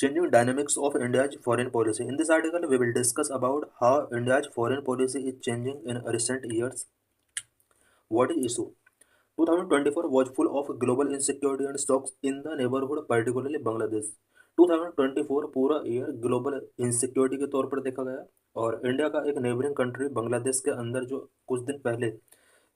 Changing dynamics of India's foreign policy. In this article, we will discuss about how India's foreign policy is changing in recent years. What is issue? 2024 was full of global insecurity and shocks in the neighborhood, particularly Bangladesh. 2024 पूरा year global इंसिक्योरिटी के तौर पर देखा गया और India का एक neighbouring country Bangladesh के अंदर जो कुछ दिन पहले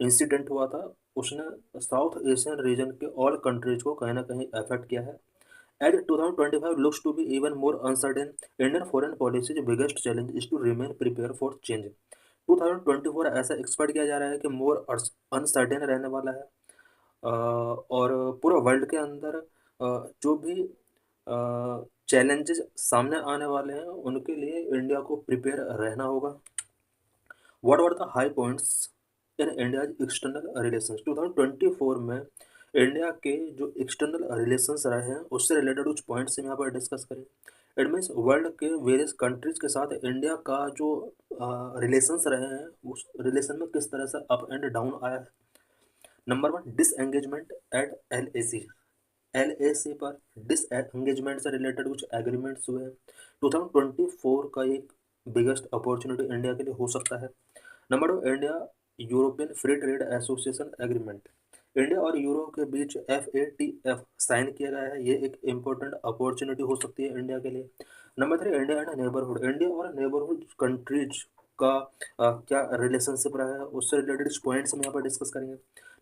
इंसिडेंट हुआ था उसने साउथ एशियन रीजन के ऑल कंट्रीज को कहीं ना कहीं अफेक्ट किया है. As 2025 looks to be even more uncertain, Indian foreign policy's biggest challenge is to remain prepared for change. 2024 ऐसा एक्सपेक्ट किया जा रहा है कि मोर अनसर्टेन रहने वाला है और पूरा वर्ल्ड के अंदर जो भी चैलेंजेस सामने आने वाले हैं उनके लिए इंडिया को प्रिपेयर रहना होगा. What are the high points in India's external relations. 2024 में इंडिया के जो एक्सटर्नल रिलेशंस रहे हैं उससे रिलेटेड कुछ पॉइंट्स हम यहाँ पर डिस्कस करें. इट मीन्स वर्ल्ड के वेरियस कंट्रीज के साथ इंडिया का जो रिलेशंस रहे हैं उस रिलेशन में किस तरह से अप एंड डाउन आया है. Number one, disengagement at L A C पर डिसएंगेजमेंट से रिलेटेड कुछ एग्रीमेंट्स हुए हैं. 2024 का एक बिगेस्ट अपॉर्चुनिटी इंडिया के लिए हो सकता है. Number two, India European free trade association agreement. India और यूरो के बीच FATF साइन किया गया है. ये एक इम्पोर्टेंट अपॉर्चुनिटी हो सकती है इंडिया के लिए. Number three, India and neighbourhood. India और नेबरहुड कंट्रीज का क्या रिलेशनशिप रहा है उससे रिलेटेड पॉइंट्स हम यहाँ पर डिस्कस करेंगे.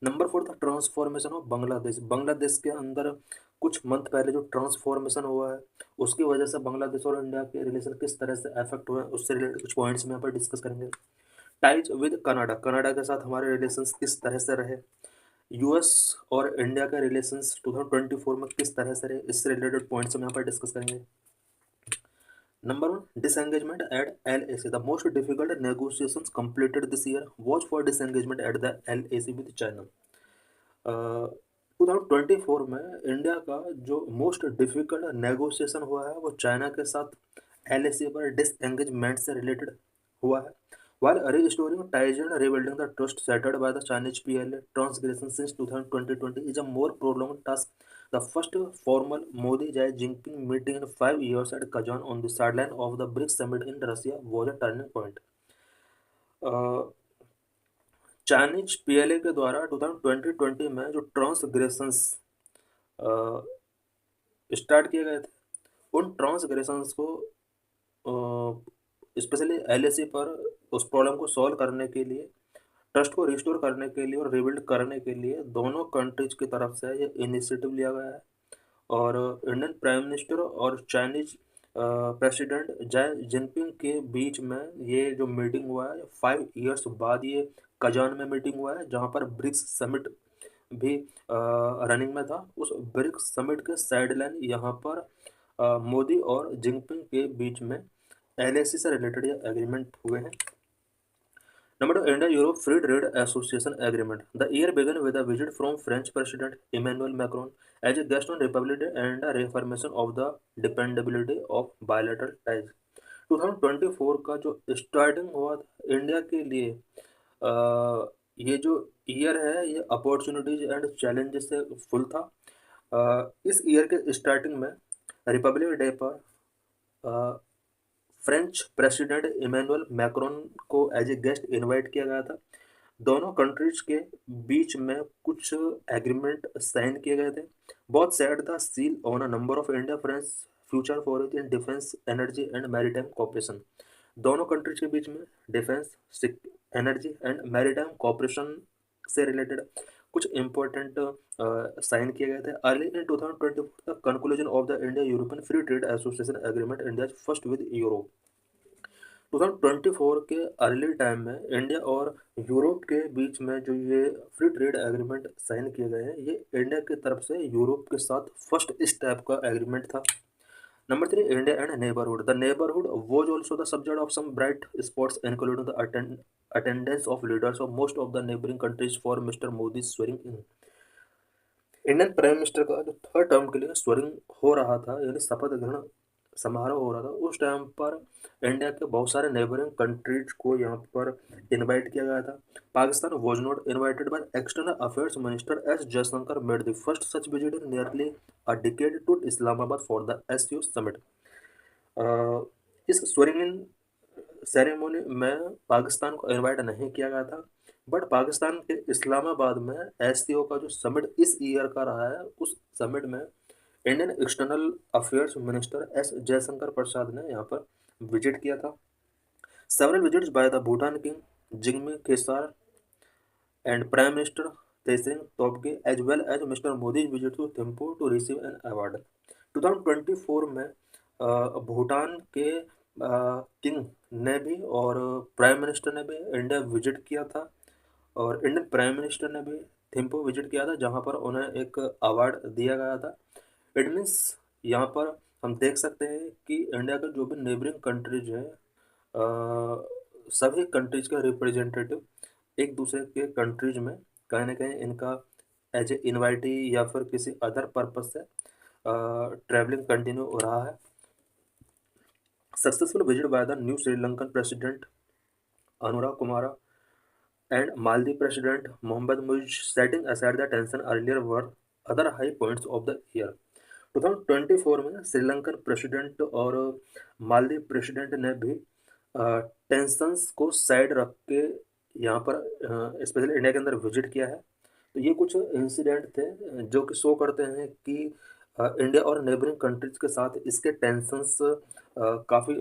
नंबर फोर था ट्रांसफॉर्मेशन ऑफ बांग्लादेश. बांग्लादेश के अंदर कुछ मंथ पहले जो ट्रांसफॉर्मेशन हुआ है उसकी वजह से बांग्लादेश और इंडिया के रिलेशन किस तरह से अफेक्ट हुए हैं उससे रिलेटेड कुछ पॉइंट्स हम यहाँ पर डिस्कस करेंगे. Ties with Canada. कनाडा के साथ हमारे रिलेशंस किस तरह से रहे. यूएस और इंडिया के रिलेशंस 2024 में किस तरह से रहे इससे रिलेटेड पॉइंट्स हम यहाँ पर डिस्कस करेंगे. Number one, disengagement at LAC. The most difficult negotiations completed this year was for disengagement at the LAC with China. 2024 में इंडिया का जो मोस्ट डिफिकल्ट नेगोशिएशन हुआ है वो चाइना के साथ LAC पर डिसएंगेजमेंट से रिलेटेड हुआ है. While restoring ties and rebuilding the trust shattered by the Chinese PLA transgression since 2020 is a more prolonged task. The first formal Modi-Xi Jinping meeting in 5 years at Kazan on the sideline of the BRICS summit in Russia was a turning point. Chinese PLA के द्वारा 2020 में जो transgressions start किए गए थे उन transgressions को specially LAC पर उस प्रॉब्लम को सॉल्व करने के लिए, ट्रस्ट को रिस्टोर करने के लिए और रिबिल्ड करने के लिए दोनों कंट्रीज की तरफ से ये इनिशिएटिव लिया गया है. और इंडियन प्राइम मिनिस्टर और चाइनीज प्रेसिडेंट जाई जिनपिंग के बीच में ये जो मीटिंग हुआ है 5 ईयर्स बाद ये कजान में मीटिंग हुआ है जहाँ पर ब्रिक्स समिट भी रनिंग में था. उस ब्रिक्स समिट के साइडलाइन यहाँ पर मोदी और जिनपिंग के बीच में LAC से रिलेटेड ये एग्रीमेंट हुए हैं. Number two, India-Europe Free Trade Association Agreement. The year began with a visit from French President Emmanuel Macron as a guest on Republic Day and a reaffirmation of the dependability of bilateral ties. 2024 का जो starting हुआ था India के लिए ये जो year है ये अपॉर्चुनिटीज एंड चैलेंजेस से फुल था. इस ईयर के स्टार्टिंग में रिपब्लिक डे पर फ्रेंच प्रेसिडेंट इमैनुअल मैक्रोन को एज ए गेस्ट इनवाइट किया गया था. दोनों कंट्रीज के बीच में कुछ एग्रीमेंट साइन किए गए थे. Both set the seal on a number of India French future for in defence, energy and maritime cooperation. दोनों कंट्रीज के बीच में defence, energy and maritime cooperation से रिलेटेड कुछ इम्पोर्टेंट साइन किए गए थे. Early in 2024 the conclusion of the India European free trade association agreement India first with Europe. 2024 के अर्ली टाइम में इंडिया और यूरोप के बीच में जो ये फ्री ट्रेड एग्रीमेंट साइन किए गए हैं ये इंडिया की तरफ से यूरोप के साथ फर्स्ट इस टाइप का एग्रीमेंट था. Number three, India and neighborhood. The neighborhood was also the subject of some bright spots, including the attendance of leaders of most of the neighboring countries for Mr. Modi's swearing in. Indian prime minister का जो third term के लिए swearing हो रहा था यानी शपथ ग्रहण समारोह हो रहा था, उस टाइम पर इंडिया के बहुत सारे नेबरिंग कंट्रीज को यहाँ पर इनवाइट किया गया था। Pakistan was not invited by external affairs minister S Jaishankar made the first such visit in nearly a decade to Islamabad for the SCO summit. इस स्वेरिंग इन सेरेमनी में पाकिस्तान को इनवाइट नहीं किया गया था, बट पाकिस्तान के इस्लामाबाद में एससीओ का जो समिट इस ईयर का रहा है, उस समिट में Indian external affairs minister S Jaishankar Prasad ने यहाँ पर विजिट किया था। Several visits by the Bhutan king Jigme Khesar and Prime Minister Tshering Tobgay as well as Mr. Modi's visit to Thimphu to receive an award। 2024 में भूटान के किंग ने भी और प्राइम मिनिस्टर ने भी इंडिया विजिट किया था, और इंडियन प्राइम मिनिस्टर ने भी थिम्पू विजिट किया था, जहां पर उन्हें एक अवार्ड दिया गया था। इट मीन्स यहाँ पर हम देख सकते हैं कि इंडिया के जो भी नेबरिंग कंट्रीज हैं, सभी कंट्रीज का रिप्रेजेंटेटिव एक दूसरे के कंट्रीज में कहीं ना कहीं इनका एज ए इन्वाइटी या फिर किसी अदर पर्पज से ट्रैवलिंग कंटिन्यू हो रहा है। Successful visit by the new Sri Lankan president Anurag Kumara and Maldives President Mohammad Mujib setting aside the tension earlier were other high points of the year। 2024 में Sri Lankan president और Maldives president ने भी टेंशंस को side रख के यहाँ पर स्पेशली इंडिया के अंदर विजिट किया है। तो ये कुछ इंसिडेंट थे जो कि शो करते हैं कि इंडिया और नेबरिंग कंट्रीज के साथ इसके टेंशंस काफ़ी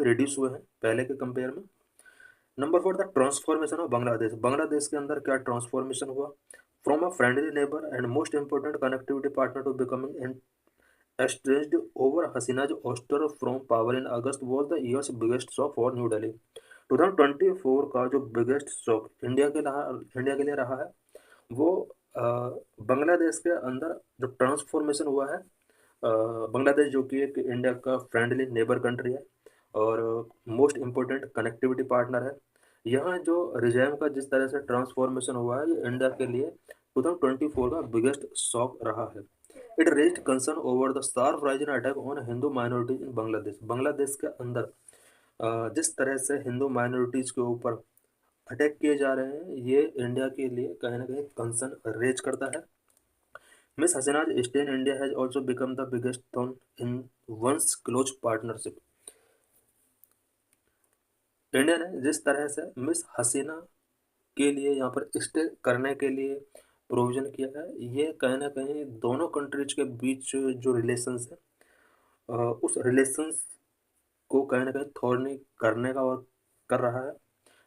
रिड्यूस हुए हैं पहले के कंपेयर में। Number 4 the transformation of Bangladesh. Bangladesh के अंदर क्या ट्रांसफॉर्मेशन हुआ? From a friendly neighbour and most important connectivity partner to becoming an estranged over Hasina's ouster from power in August was the year's biggest shock for New Delhi। 2024 का जो biggest shock India के लिए रहा है वो बांग्लादेश के अंदर जो ट्रांसफॉर्मेशन हुआ है। बांग्लादेश जो कि एक इंडिया का फ्रेंडली नेबर कंट्री है और मोस्ट इम्पोर्टेंट कनेक्टिविटी पार्टनर है। यहाँ जो रिजाइम का जिस तरह से ट्रांसफॉर्मेशन हुआ है, ये इंडिया के लिए 2024 का बिगेस्ट शॉक रहा है। It raised concern over the sharp rise in attack on Hindu minorities इन बांग्लादेश। बांग्लादेश के अंदर जिस तरह से हिंदू माइनॉरिटीज के ऊपर अटैक किए जा रहे हैं, ये इंडिया के लिए कहीं ना कहीं कंसर्न रेज करता है। Miss Hasina's stay in India has also become the biggest thorn in one's close partnership. India ने जिस तरह से मिस हसीना के लिए यहाँ पर स्टे करने के लिए प्रोविज़न किया है, ये कहीं ना कहीं दोनों कंट्रीज के बीच जो रिलेशंस है उस रिलेशंस को कहीं ना कहीं थोड़नी करने का और कर रहा है।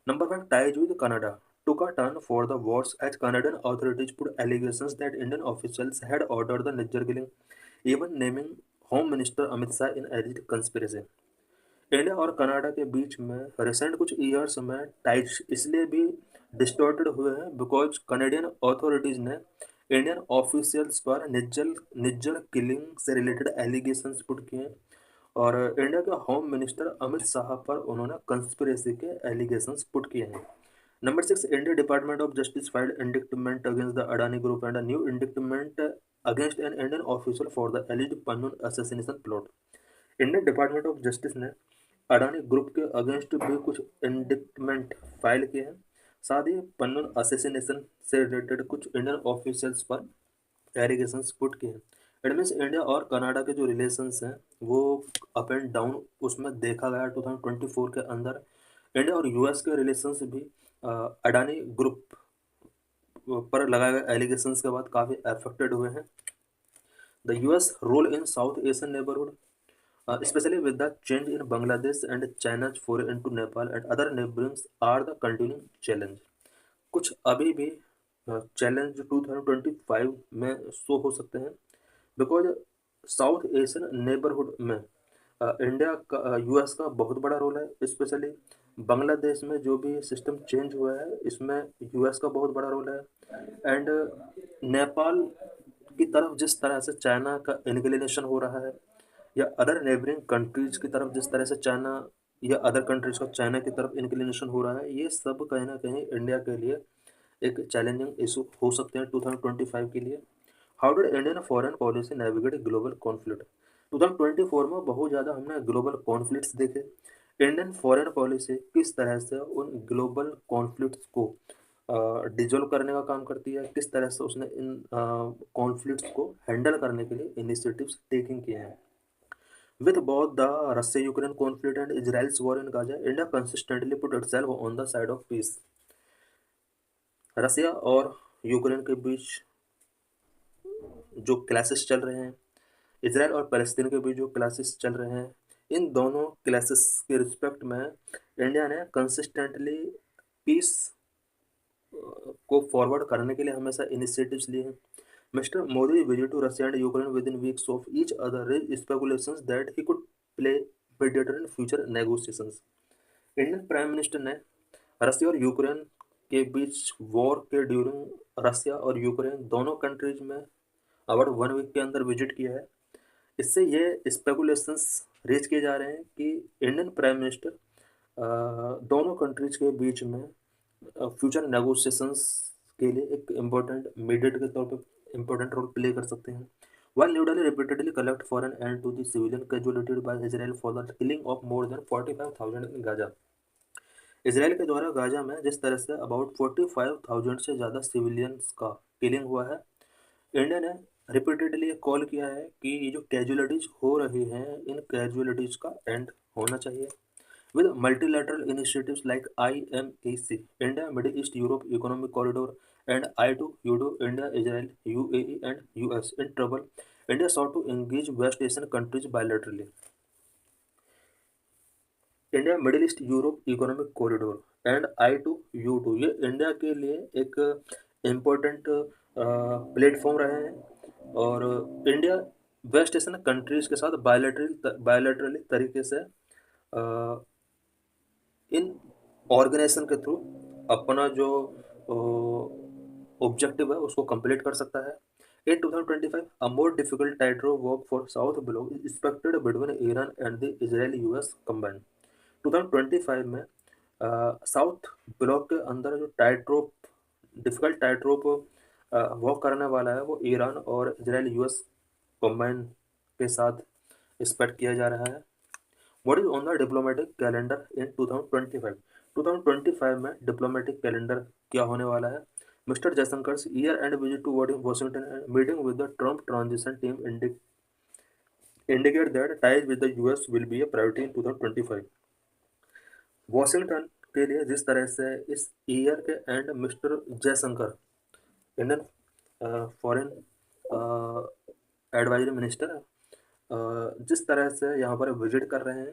Number 5 ties with Canada took a turn for the worse as Canadian authorities put allegations that Indian officials had ordered the Niger killing, even naming Home Minister Amit Shah in alleged conspiracy। India और Canada के बीच में recent कुछ years में ties इसलिए भी distorted हुए हैं बिकॉज कनेडियन अथॉरिटीज़ ने इंडियन ऑफिशियल्स पर निज्जर किलिंग से रिलेटेड एलिगेशंस पुट किए हैं, और इंडिया के होम मिनिस्टर अमित शाह पर उन्होंने कंस्पिरेसी के एलिगेशंस पुट किए हैं। Number 6 India department of justice filed indictment against the Adani group and a new indictment against an Indian official for the एलिज्ड Pannun assassination plot. Indian department of justice ने Adani group के against भी कुछ indictment file किए हैं, साथ ही Pannun assassination से related कुछ Indian officials पर एलिगेशंस पुट किए हैं। इट मीन्स इंडिया और कनाडा के जो रिलेशंस हैं वो अप एंड डाउन उसमें देखा गया। 2024 के अंदर इंडिया और यूएस के रिलेशंस भी अडानी ग्रुप पर लगाए गए एलिगेशंस के बाद काफ़ी अफेक्टेड हुए हैं। The US role in South Asian neighbourhood especially with the change in Bangladesh and China's foray into Nepal and other neighborings are the continuing challenge। कुछ अभी भी चैलेंज 2025 में शो हो सकते हैं बिकॉज साउथ एशियन नेबरहुड में India का US का बहुत बड़ा रोल है। स्पेशली बांग्लादेश में जो भी सिस्टम चेंज हुआ है इसमें यूएस का बहुत बड़ा रोल है। एंड नेपाल की तरफ जिस तरह से चाइना का इंक्लिनेशन हो रहा है, या अदर नेबरिंग कंट्रीज की तरफ जिस तरह से चाइना या अदर कंट्रीज का चाइना की तरफ इंक्लिनेशन हो रहा है, ये सब कहीं ना कहीं इंडिया के लिए एक चैलेंजिंग इशू हो सकते हैं 2025 के लिए। How did Indian foreign policy navigate global conflict. 2024 में बहुत ज़्यादा हमने ग्लोबल कॉन्फ्लिक्ट्स देखे। इंडियन फॉरेन पॉलिसी किस तरह से उन ग्लोबल कॉन्फ्लिक्ट्स को डिजोल्व करने का काम करती है, किस तरह से उसने इन कॉन्फ्लिक्ट्स को हैंडल करने के लिए इनिशिएटिव्स टेकिंग किए हैं। With both the Russia Ukraine conflict and Israel's war in Gaza, India consistently put itself on the side of peace. Russia और यूक्रेन के बीच जो क्लासेस चल रहे हैं, इसराइल और फ़लस्तीन के बीच जो क्लासेस चल रहे हैं, इन दोनों क्लासेस के रिस्पेक्ट में इंडिया ने कंसिस्टेंटली पीस को फॉरवर्ड करने के लिए हमेशा इनिशिएटिव्स लिए हैं। Mister Modi visit to Russia and Ukraine within weeks of each other raise speculations that he could play mediator in future negotiations. Indian prime minister ने रसिया और यूक्रेन के बीच वॉर के ड्यूरिंग रसिया और यूक्रेन दोनों countries में about 1 week के अंदर visit किया है। इससे ये स्पेकुलेशंस रेज किए जा रहे हैं कि इंडियन प्राइम मिनिस्टर दोनों कंट्रीज के बीच में फ्यूचर नेगोशिएशंस के लिए एक इम्पोर्टेंट मीडिएटर के तौर पर इम्पोर्टेंट रोल प्ले कर सकते हैं। While New Delhi repeatedly called for an end to the civilian casualties by Israel for the killing of more than 45,000 in Gaza, Israel के द्वारा गाजा में जिस तरह से अबाउट 45,000 से ज़्यादा सिविलियंस का किलिंग हुआ है, इंडिया ने रिपीटेडली कॉल किया है कि ये जो कैजुअलिटीज़ हो रही हैं, इन कैजुअलिटीज़ का एंड होना चाहिए। With multilateral initiatives like IMEC, India middle east Europe economic corridor and I2U2, India Israel UAE and US in trouble, India sought to engage west Asian countries bilaterally। India middle east Europe economic corridor and I2U2 ये India के लिए एक important platform रहे हैं और India waste Asian countries के साथ bilaterally तरीके से इन ऑर्गेनाइजेशन के थ्रू अपना जो ऑब्जेक्टिव है उसको कंप्लीट कर सकता है। In 2025, a more difficult tightrope walk for South Bloc is expected between Iran and the Israel-US combined। 2025 में साउथ ब्लॉक के अंदर जो डिफिकल्ट टाइट रोप वॉक करने वाला है वो ईरान और इजराइल US कॉम्बाइन के साथ एक्सपेक्ट किया जा रहा है। What is on the diplomatic calendar in 2025। 2025 में डिप्लोमेटिक कैलेंडर क्या होने वाला है। Mister Jaishankar year end visit to Washington and meeting with the Trump transition team indicate that ties with the US will be a priority in 2025। Washington के लिए जिस तरह से इस ईयर के and mister Jaishankar Indian foreign advisory minister जिस तरह से यहाँ पर विजिट कर रहे हैं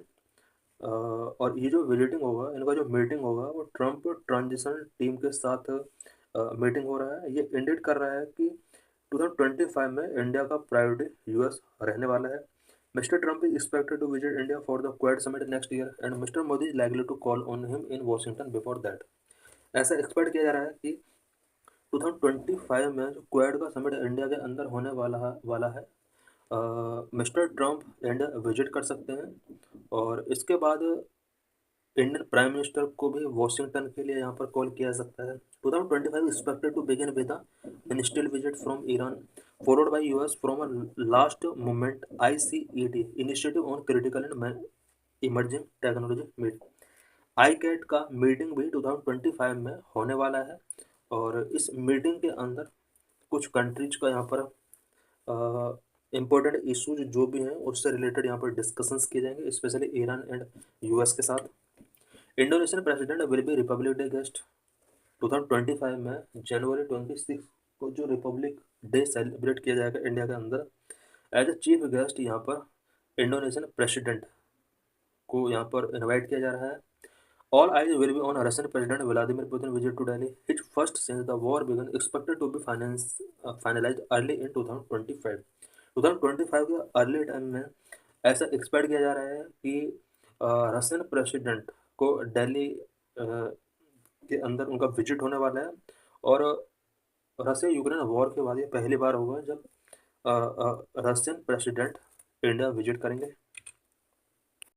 और ये जो विजिटिंग होगा, इनका जो मीटिंग होगा वो ट्रम्प ट्रांजिशन टीम के साथ मीटिंग हो रहा है। ये इंडिकेट कर रहा है कि 2025 में इंडिया का प्रायोरिटी US रहने वाला है। Mr. Trump is expected to visit India for the Quad Summit next year and Mr. Modi is likely to call on him in Washington before that। ऐसा एक्सपेक्ट किया जा रहा है कि 2025 में जो क्वाड का समिट इंडिया के अंदर होने वाला है मिस्टर ट्रम्प इंडिया विजिट कर सकते हैं और इसके बाद इंडियन प्राइम मिनिस्टर को भी वॉशिंगटन के लिए यहाँ पर कॉल किया जा सकता है। 2025 expected to begin with a ministerial visit from Iran, followed by US from a last moment ICET initiative on critical and emerging technology meet। ICAT का मीटिंग भी 2025 में होने वाला है और इस मीटिंग के अंदर कुछ कंट्रीज का यहाँ पर इम्पोर्टेंट इश्यूज जो भी हैं उससे रिलेटेड यहाँ पर डिस्कशंस किए जाएंगे, स्पेशली ईरान एंड US के साथ। Indonesian president will be Republic day guest. 2025 में जनवरी 26 को जो रिपब्लिक डे सेलिब्रेट किया जाएगा इंडिया के अंदर, एज ए चीफ गेस्ट यहाँ पर इंडोनेशियन प्रेसिडेंट को यहाँ पर इनवाइट किया जा रहा है। All eyes will be on Russian president Vladimir Putin visit to Delhi, his first since the war began, expected to be finalised early in 2025। 2025 के अर्ली टाइम में ऐसा एक्सपेक्ट किया जा रहा है कि रशियन प्रेसिडेंट को दिल्ली के अंदर उनका विजिट होने वाला है और रशिया यूक्रेन वॉर के बाद ये पहली बार होगा जब रशियन प्रेसिडेंट इंडिया विजिट करेंगे।